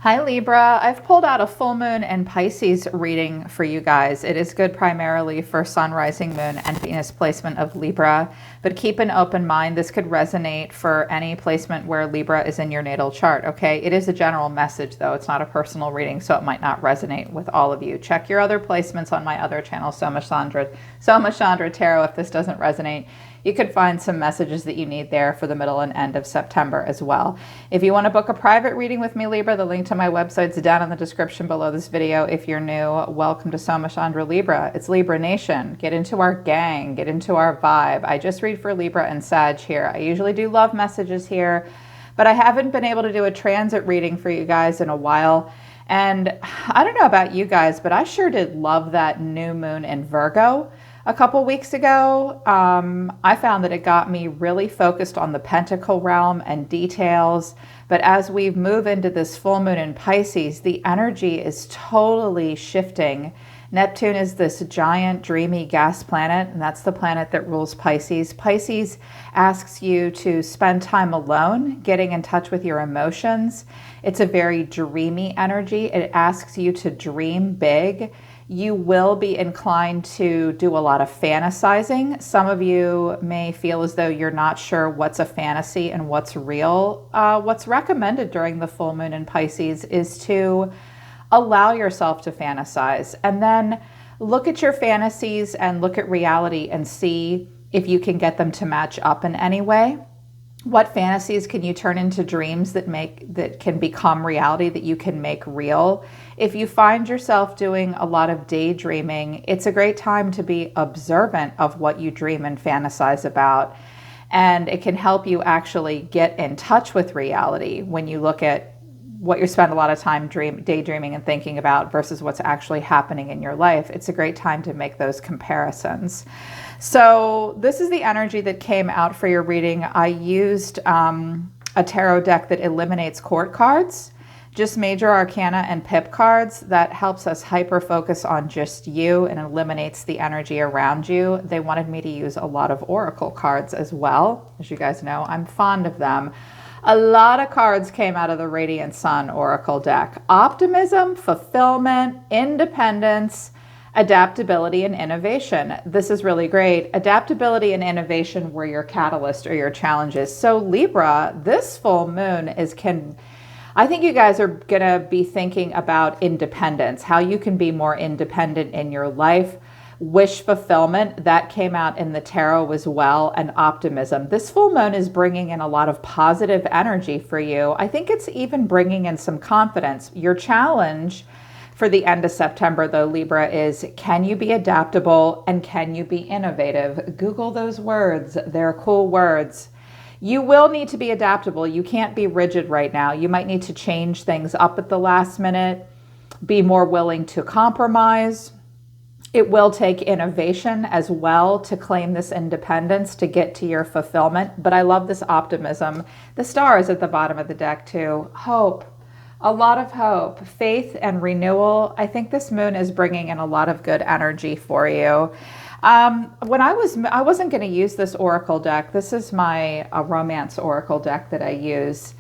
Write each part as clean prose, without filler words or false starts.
Hi Libra, I've pulled out a full moon and Pisces reading for you guys. It is good primarily for sun, rising moon, and Venus placement of Libra, but keep an open mind. This could resonate for any placement where Libra is in your natal chart, okay? It is a general message though. It's not a personal reading, so it might not resonate with all of you. Check your other placements on my other channel, Soma Chandra Tarot, if this doesn't resonate. You could find some messages that you need there for the middle and end of September as well. If you want to book a private reading with me, Libra, the link to my website is down in the description below this video. If you're new, welcome to Soma Chandra Libra. It's Libra Nation. Get into our gang, get into our vibe. I just read for Libra and Sag here. I usually do love messages here, but I haven't been able to do a transit reading for you guys in a while. And I don't know about you guys, but I sure did love that new moon in Virgo a couple weeks ago. I found that it got me really focused on the pentacle realm and details. But as we move into this full moon in Pisces, the energy is totally shifting. Neptune is this giant, dreamy gas planet, and that's the planet that rules Pisces. Pisces asks you to spend time alone, getting in touch with your emotions. It's a very dreamy energy. It asks you to dream big. You will be inclined to do a lot of fantasizing. Some of you may feel as though you're not sure what's a fantasy and what's real. What's recommended during the full moon in Pisces is to allow yourself to fantasize and then look at your fantasies and look at reality and see if you can get them to match up in any way. What fantasies can you turn into dreams that can become reality, that you can make real? If you find yourself doing a lot of daydreaming, it's a great time to be observant of what you dream and fantasize about. And it can help you actually get in touch with reality when you look at what you spend a lot of time daydreaming and thinking about versus what's actually happening in your life. It's a great time to make those comparisons. So this is the energy that came out for your reading. I used a tarot deck that eliminates court cards, just major arcana and pip cards. That helps us hyper focus on just you and eliminates the energy around you. They wanted me to use a lot of oracle cards as well. As you guys know, I'm fond of them. A lot of cards came out of the Radiant Sun Oracle deck. Optimism, fulfillment, independence, adaptability, and innovation. This is really great. Adaptability and innovation were your catalyst or your challenges. So Libra, this full moon I think you guys are going to be thinking about independence, how you can be more independent in your life. Wish fulfillment, that came out in the tarot as well, and optimism. This full moon is bringing in a lot of positive energy for you. I think it's even bringing in some confidence. Your challenge for the end of September, though, Libra, is can you be adaptable and can you be innovative? Google those words. They're cool words. You will need to be adaptable. You can't be rigid right now. You might need to change things up at the last minute, be more willing to compromise. It will take innovation as well to claim this independence, to get to your fulfillment. But I love this optimism. The star is at the bottom of the deck too. Hope, a lot of hope, faith and renewal. I think this moon is bringing in a lot of good energy for you. When I wasn't going to use this oracle deck. This is my romance oracle deck that I use.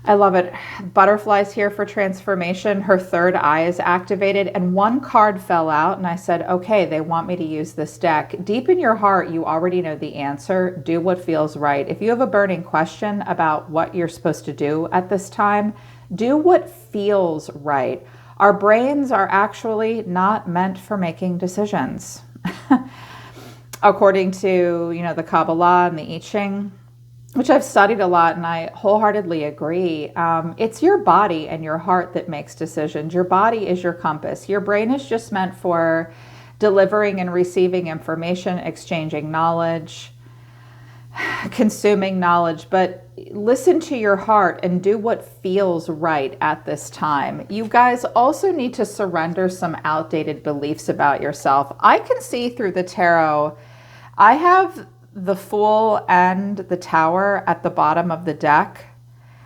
I love it. Butterflies here for transformation. Her third eye is activated and one card fell out and I said, okay, they want me to use this deck. Deep in your heart, you already know the answer. Do what feels right. If you have a burning question about what you're supposed to do at this time, do what feels right. Our brains are actually not meant for making decisions. According to, the Kabbalah and the I Ching, which I've studied a lot, and I wholeheartedly agree. It's your body and your heart that makes decisions. Your body is your compass. Your brain is just meant for delivering and receiving information, exchanging knowledge, consuming knowledge. But listen to your heart and do what feels right at this time. You guys also need to surrender some outdated beliefs about yourself. I can see through the tarot. I have the Fool and the Tower at the bottom of the deck,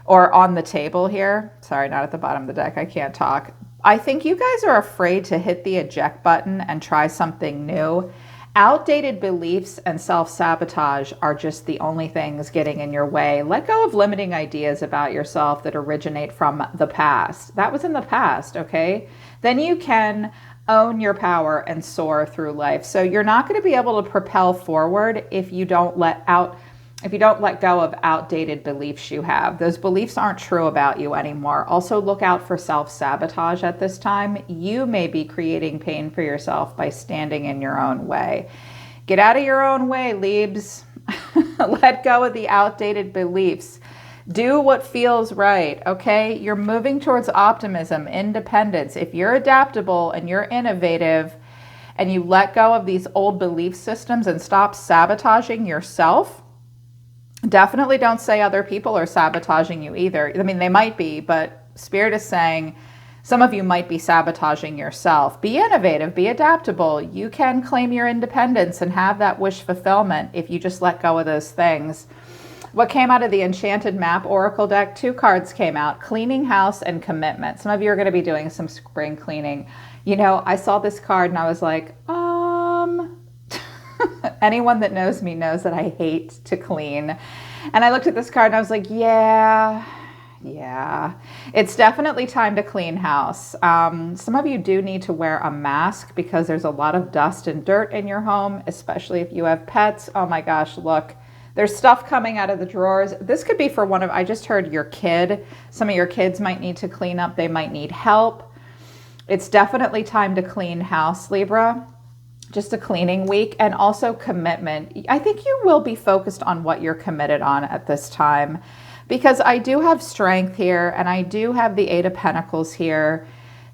or on the table here. Sorry, not at the bottom of the deck. I can't talk. I think you guys are afraid to hit the eject button and try something new. Outdated beliefs and self-sabotage are just the only things getting in your way. Let go of limiting ideas about yourself that originate from the past. That was in the past, okay? Then you can own your power and soar through life. So you're not going to be able to propel forward if you don't let go of outdated beliefs you have. Those beliefs aren't true about you anymore. Also, look out for self-sabotage at this time. You may be creating pain for yourself by standing in your own way. Get out of your own way, Libs. Let go of the outdated beliefs. Do what feels right, okay? You're moving towards optimism, independence. If you're adaptable and you're innovative and you let go of these old belief systems and stop sabotaging yourself, definitely don't say other people are sabotaging you either. I mean, they might be, but Spirit is saying some of you might be sabotaging yourself. Be innovative, be adaptable. You can claim your independence and have that wish fulfillment if you just let go of those things. What came out of the Enchanted Map Oracle deck? 2 cards came out, cleaning house and commitment. Some of you are going to be doing some spring cleaning. You know, I saw this card and I was like, anyone that knows me knows that I hate to clean. And I looked at this card and I was like, yeah, it's definitely time to clean house. Some of you do need to wear a mask because there's a lot of dust and dirt in your home, especially if you have pets. Oh my gosh, look. There's stuff coming out of the drawers. This could be for I just heard your kid. Some of your kids might need to clean up. They might need help. It's definitely time to clean house, Libra. Just a cleaning week, and also commitment. I think you will be focused on what you're committed on at this time, because I do have strength here and I do have the 8 of Pentacles here.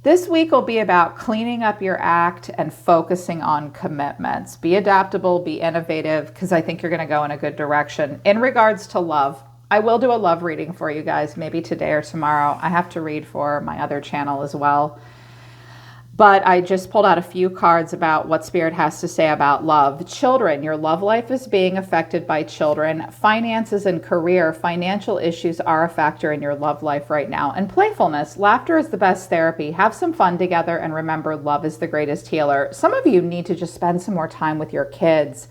This week will be about cleaning up your act and focusing on commitments. Be adaptable, be innovative, because I think you're going to go in a good direction. In regards to love, I will do a love reading for you guys, maybe today or tomorrow. I have to read for my other channel as well. But I just pulled out a few cards about what Spirit has to say about love. Children, your love life is being affected by children. Finances and career, financial issues are a factor in your love life right now. And playfulness, laughter is the best therapy. Have some fun together and remember, love is the greatest healer. Some of you need to just spend some more time with your kids.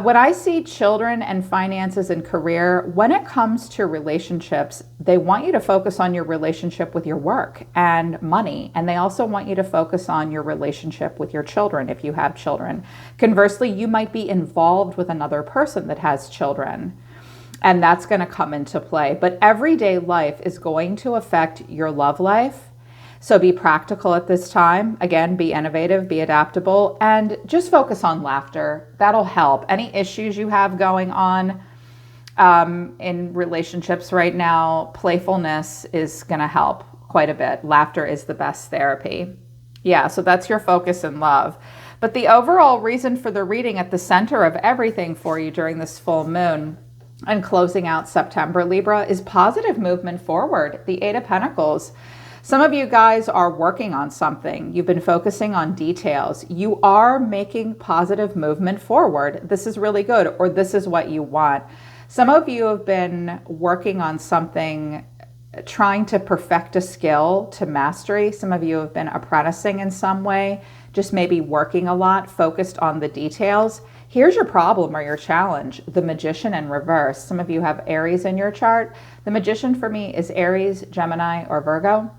When I see children and finances and career, when it comes to relationships, they want you to focus on your relationship with your work and money. And they also want you to focus on your relationship with your children if you have children. Conversely, you might be involved with another person that has children, and that's going to come into play. But everyday life is going to affect your love life. So be practical at this time. Again, be innovative, be adaptable, and just focus on laughter. That'll help. Any issues you have going on in relationships right now, playfulness is going to help quite a bit. Laughter is the best therapy. Yeah, so that's your focus in love. But the overall reason for the reading at the center of everything for you during this full moon and closing out September, Libra, is positive movement forward. The 8 of Pentacles. Some of you guys are working on something. You've been focusing on details. You are making positive movement forward. This is really good, or this is what you want. Some of you have been working on something, trying to perfect a skill to mastery. Some of you have been apprenticing in some way, just maybe working a lot, focused on the details. Here's your problem or your challenge, the Magician in reverse. Some of you have Aries in your chart. The Magician for me is Aries, Gemini, or Virgo.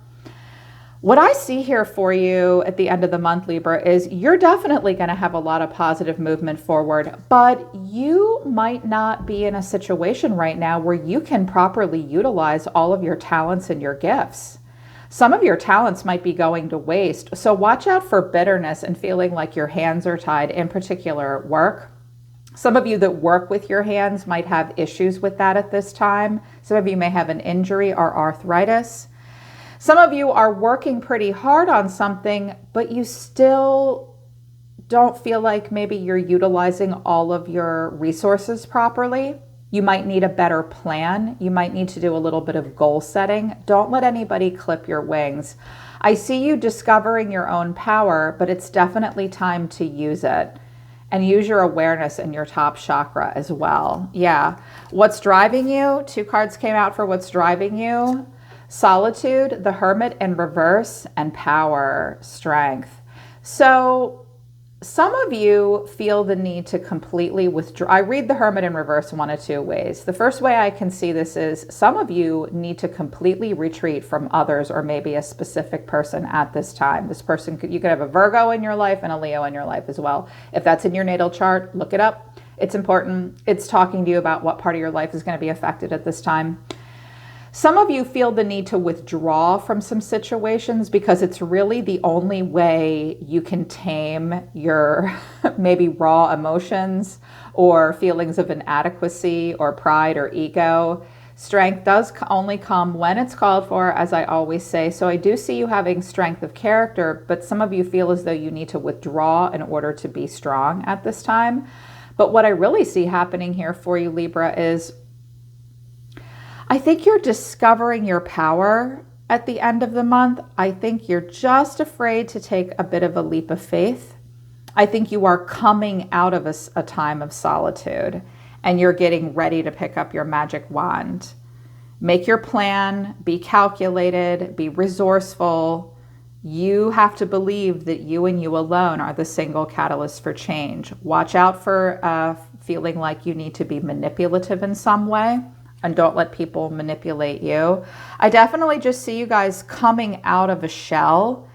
What I see here for you at the end of the month, Libra, is you're definitely going to have a lot of positive movement forward, but you might not be in a situation right now where you can properly utilize all of your talents and your gifts. Some of your talents might be going to waste, so watch out for bitterness and feeling like your hands are tied, in particular at work. Some of you that work with your hands might have issues with that at this time. Some of you may have an injury or arthritis. Some of you are working pretty hard on something, but you still don't feel like maybe you're utilizing all of your resources properly. You might need a better plan. You might need to do a little bit of goal setting. Don't let anybody clip your wings. I see you discovering your own power, but it's definitely time to use it. And use your awareness in your top chakra as well. Yeah. What's driving you? 2 cards came out for what's driving you. Solitude, the Hermit in reverse, and power, strength. So Some of you feel the need to completely withdraw. I read the Hermit in reverse one of two ways. The first way I can see this is some of you need to completely retreat from others or maybe a specific person at this time. This person, you could have a Virgo in your life and a Leo in your life as well. If that's in your natal chart, look it up. It's important. It's talking to you about what part of your life is going to be affected at this time. Some of you feel the need to withdraw from some situations because it's really the only way you can tame your maybe raw emotions or feelings of inadequacy or pride or ego. Strength does only come when it's called for, as I always say. So I do see you having strength of character, but some of you feel as though you need to withdraw in order to be strong at this time. But what I really see happening here for you, Libra, is I think you're discovering your power at the end of the month. I think you're just afraid to take a bit of a leap of faith. I think you are coming out of a time of solitude and you're getting ready to pick up your magic wand. Make your plan, be calculated, be resourceful. You have to believe that you and you alone are the single catalyst for change. Watch out for feeling like you need to be manipulative in some way. And don't let people manipulate you. I definitely just see you guys coming out of a shell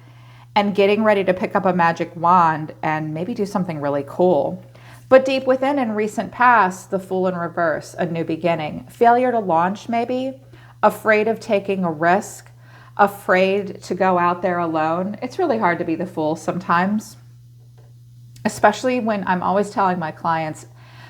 and getting ready to pick up a magic wand and maybe do something really cool. But deep within, in recent past, the Fool in reverse, a new beginning, failure to launch maybe, afraid of taking a risk, afraid to go out there alone. It's really hard to be the Fool sometimes, especially when I'm always telling my clients,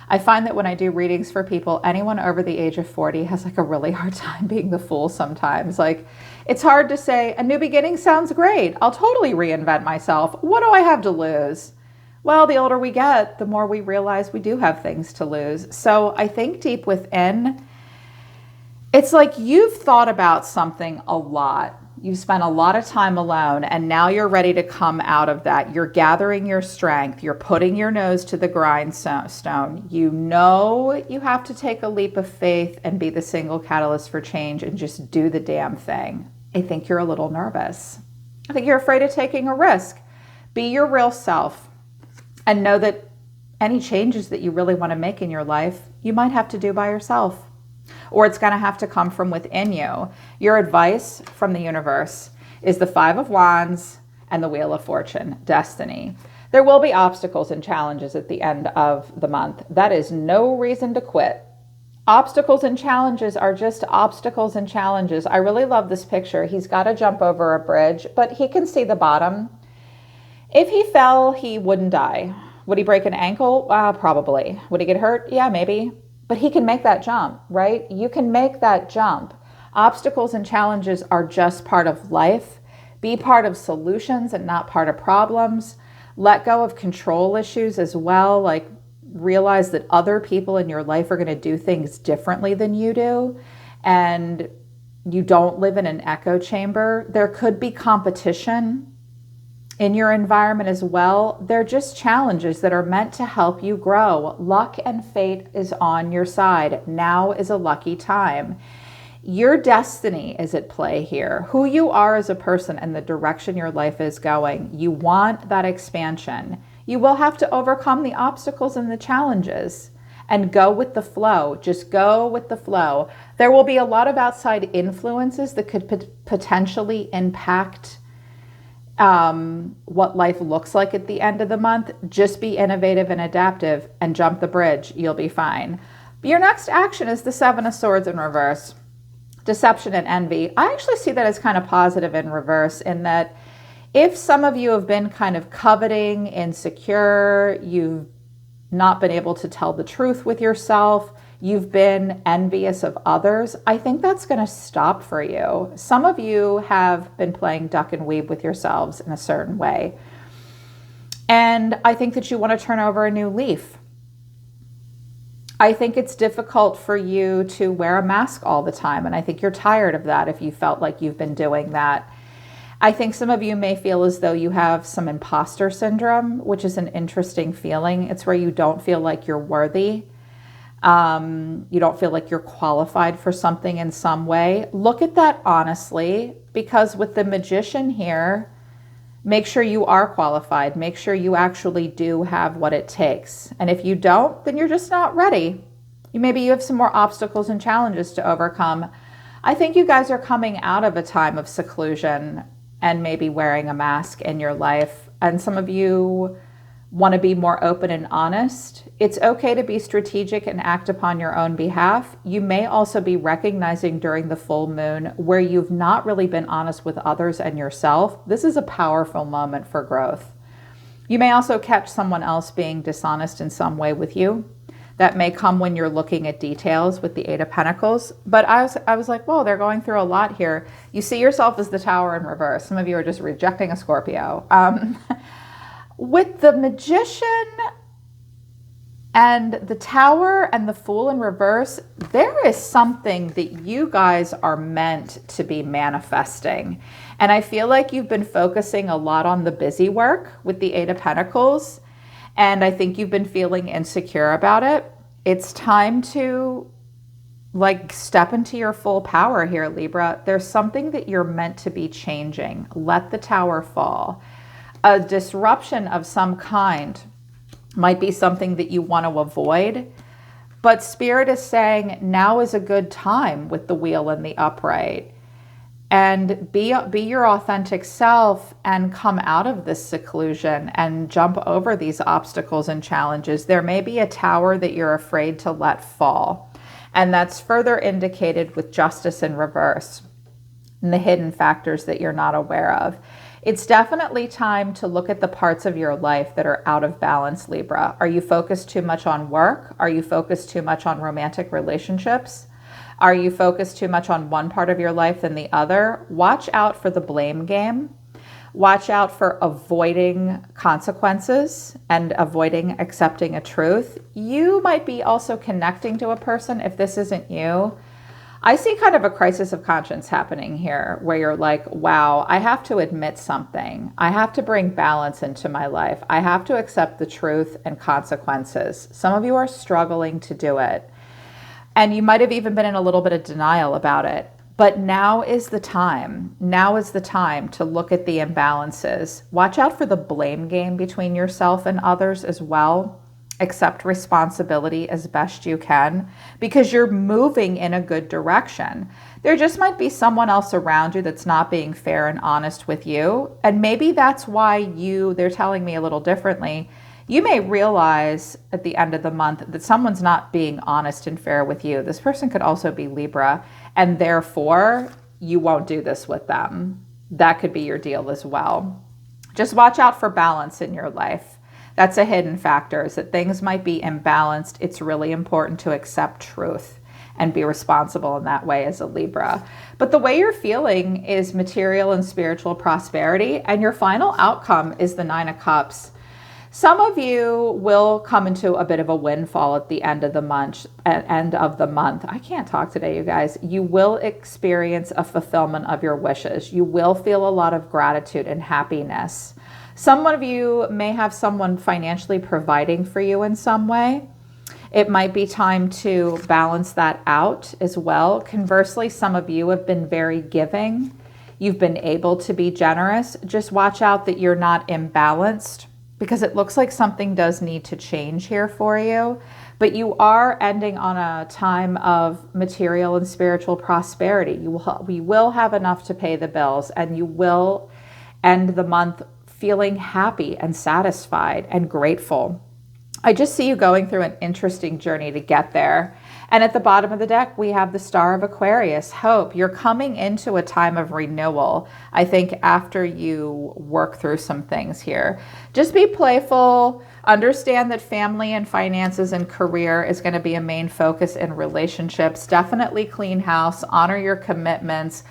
I find that when I do readings for people, anyone over the age of 40 has like a really hard time being the Fool sometimes. Like, it's hard to say, a new beginning sounds great. I'll totally reinvent myself. What do I have to lose? Well, the older we get, the more we realize we do have things to lose. So I think deep within, it's like you've thought about something a lot. You've spent a lot of time alone, and now you're ready to come out of that. You're gathering your strength. You're putting your nose to the grindstone. You know you have to take a leap of faith and be the single catalyst for change and just do the damn thing. I think you're a little nervous. I think you're afraid of taking a risk. Be your real self and know that any changes that you really want to make in your life, you might have to do by yourself. Or it's going to have to come from within you. Your advice from the universe is the Five of Wands and the Wheel of Fortune, destiny. There will be obstacles and challenges at the end of the month. That is no reason to quit. Obstacles and challenges are just obstacles and challenges. I really love this picture. He's got to jump over a bridge, but he can see the bottom. If he fell, he wouldn't die. Would he break an ankle? Probably. Would he get hurt? Yeah, maybe. But he can make that jump, right? You can make that jump. Obstacles and challenges are just part of life. Be part of solutions and not part of problems. Let go of control issues as well. Like, realize that other people in your life are going to do things differently than you do. And you don't live in an echo chamber. There could be competition in your environment as well. They're just challenges that are meant to help you grow. Luck and fate is on your side. Now is a lucky time. Your destiny is at play here. Who you are as a person and the direction your life is going. You want that expansion. You will have to overcome the obstacles and the challenges and go with the flow. Just go with the flow. There will be a lot of outside influences that could potentially impact what life looks like at the end of the month. Just be innovative and adaptive and jump the bridge. You'll be fine. Your next action is the Seven of Swords in reverse. Deception and envy. I actually see that as kind of positive in reverse, in that if some of you have been kind of coveting, insecure, you've not been able to tell the truth with yourself, you've been envious of others, I think that's going to stop for you. Some of you have been playing duck and weave with yourselves in a certain way. And I think that you want to turn over a new leaf. I think it's difficult for you to wear a mask all the time. And I think you're tired of that if you felt like you've been doing that. I think some of you may feel as though you have some imposter syndrome, which is an interesting feeling. It's where you don't feel like you're worthy. You don't feel like you're qualified for something in some way. Look at that honestly, because with the Magician here, Make sure you are qualified. Make sure you actually do have what it takes. And if you don't, then you're just not ready. Maybe you have some more obstacles and challenges to overcome. I think you guys are coming out of a time of seclusion and maybe wearing a mask in your life. And some of you want to be more open and honest. It's okay to be strategic and act upon your own behalf. You may also be recognizing during the full moon where you've not really been honest with others and yourself. This is a powerful moment for growth. You may also catch someone else being dishonest in some way with you. That may come when you're looking at details with the Eight of Pentacles. But I was like, whoa, they're going through a lot here. You see yourself as the Tower in reverse. Some of you are just rejecting a Scorpio. With the Magician and the Tower and the Fool in reverse, there is something that you guys are meant to be manifesting. And I feel like you've been focusing a lot on the busy work with the Eight of Pentacles. And I think you've been feeling insecure about it. It's time to step into your full power here, Libra. There's something that you're meant to be changing. Let the Tower fall. A disruption of some kind might be something that you want to avoid, but Spirit is saying now is a good time with the Wheel and the Upright. And be your authentic self and come out of this seclusion and jump over these obstacles and challenges. There may be a tower that you're afraid to let fall. And that's further indicated with Justice in reverse and the hidden factors that you're not aware of. It's definitely time to look at the parts of your life that are out of balance, Libra. Are you focused too much on work? Are you focused too much on romantic relationships? Are you focused too much on one part of your life than the other? Watch out for the blame game. Watch out for avoiding consequences and avoiding accepting a truth. You might be also connecting to a person if this isn't you. I see kind of a crisis of conscience happening here where you're like, wow, I have to admit something. I have to bring balance into my life. I have to accept the truth and consequences. Some of you are struggling to do it. And you might have even been in a little bit of denial about it. But now is the time. Now is the time to look at the imbalances. Watch out for the blame game between yourself and others as well. Accept responsibility as best you can because you're moving in a good direction. There just might be someone else around you that's not being fair and honest with you. And maybe that's why they're telling me a little differently. You may realize at the end of the month that someone's not being honest and fair with you. This person could also be Libra, and therefore you won't do this with them. That could be your deal as well. Just watch out for balance in your life. That's a hidden factor, is that things might be imbalanced. It's really important to accept truth and be responsible in that way as a Libra. But the way you're feeling is material and spiritual prosperity, and your final outcome is the Nine of Cups. Some of you will come into a bit of a windfall at the end of the month. I can't talk today, you guys. You will experience a fulfillment of your wishes. You will feel a lot of gratitude and happiness. Some of you may have someone financially providing for you in some way. It might be time to balance that out as well. Conversely, some of you have been very giving. You've been able to be generous. Just watch out that you're not imbalanced, because it looks like something does need to change here for you. But you are ending on a time of material and spiritual prosperity. We will have enough to pay the bills, and you will end the month feeling happy and satisfied and grateful. I just see you going through an interesting journey to get there. And at the bottom of the deck, we have the Star of Aquarius, hope. You're coming into a time of renewal, I think, after you work through some things here. Just be playful. Understand that family and finances and career is going to be a main focus in relationships. Definitely clean house. Honor your commitments.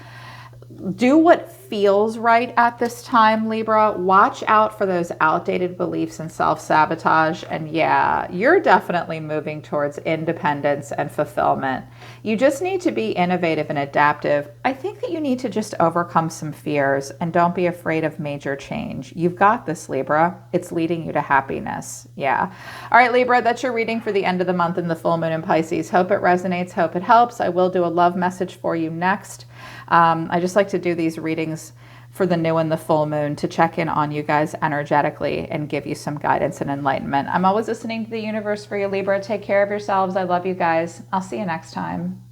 Do what feels right at this time, Libra. Watch out for those outdated beliefs and self-sabotage. And yeah, you're definitely moving towards independence and fulfillment. You just need to be innovative and adaptive. I think that you need to just overcome some fears and don't be afraid of major change. You've got this, Libra. It's leading you to happiness. Yeah. All right, Libra, that's your reading for the end of the month in the full moon in Pisces. Hope it resonates. Hope it helps. I will do a love message for you next. I just like to do these readings for the new and the full moon to check in on you guys energetically and give you some guidance and enlightenment. I'm always listening to the universe for you, Libra. Take care of yourselves. I love you guys. I'll see you next time.